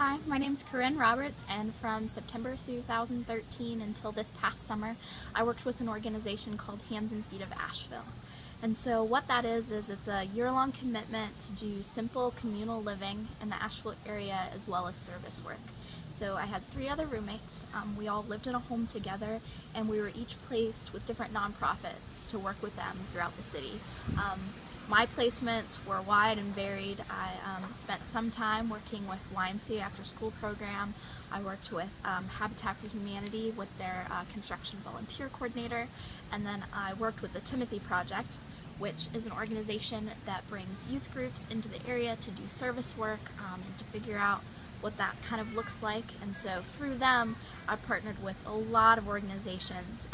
Hi, my name is Corinne Roberts, and from September 2013 until this past summer, I worked with an organization called Hands and Feet of Asheville. And so what that is it's a year-long commitment to do simple communal living in the Asheville area as well as service work. So I had 3 other roommates. We all lived in a home together, and we were each placed with different nonprofits to work with them throughout the city. My placements were wide and varied. I spent some time working with YMCA after school program. I worked with Habitat for Humanity with their construction volunteer coordinator, and then I worked with the Timothy Project, which is an organization that brings youth groups into the area to do service work and to figure out what that kind of looks like. And so through them, I partnered with a lot of organizations.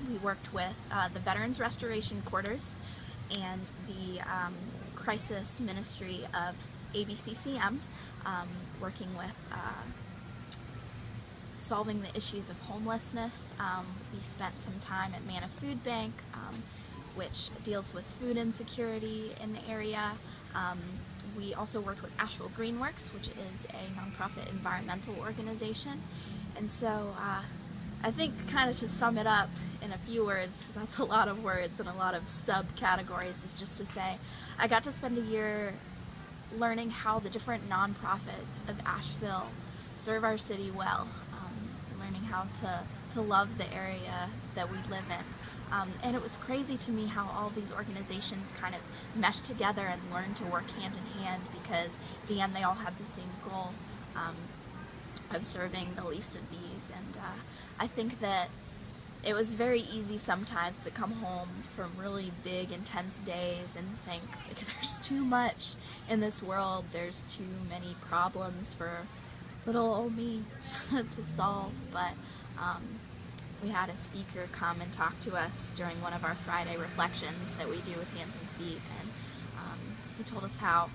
We worked with the Veterans Restoration Quarters and the Crisis Ministry of ABCCM, working with solving the issues of homelessness. We spent some time at Manna Food Bank, which deals with food insecurity in the area. We also worked with Asheville Greenworks, which is a nonprofit environmental organization. And so I think, kind of to sum it up in a few words, because that's a lot of words and a lot of subcategories, is just to say I got to spend a year learning how the different nonprofits of Asheville serve our city well, learning how to love the area that we live in. And it was crazy to me how all these organizations kind of meshed together and learned to work hand in hand, because in the end they all had the same goal of serving the least of these. And I think that it was very easy sometimes to come home from really big, intense days and think, like, there's too much in this world, there's too many problems for little old me to solve. But we had a speaker come and talk to us during one of our Friday reflections that we do with Hands and Feet, and he told us how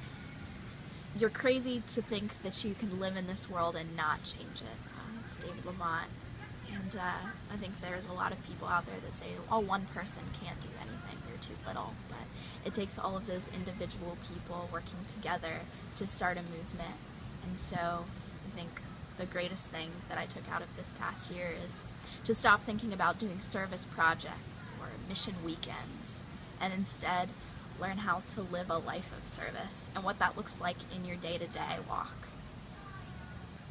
you're crazy to think that you can live in this world and not change it. It's David Lamont. And I think there's a lot of people out there that say, oh, one person can't do anything, you're too little. But it takes all of those individual people working together to start a movement. And so I think the greatest thing that I took out of this past year is to stop thinking about doing service projects or mission weekends, and instead learn how to live a life of service and what that looks like in your day-to-day walk.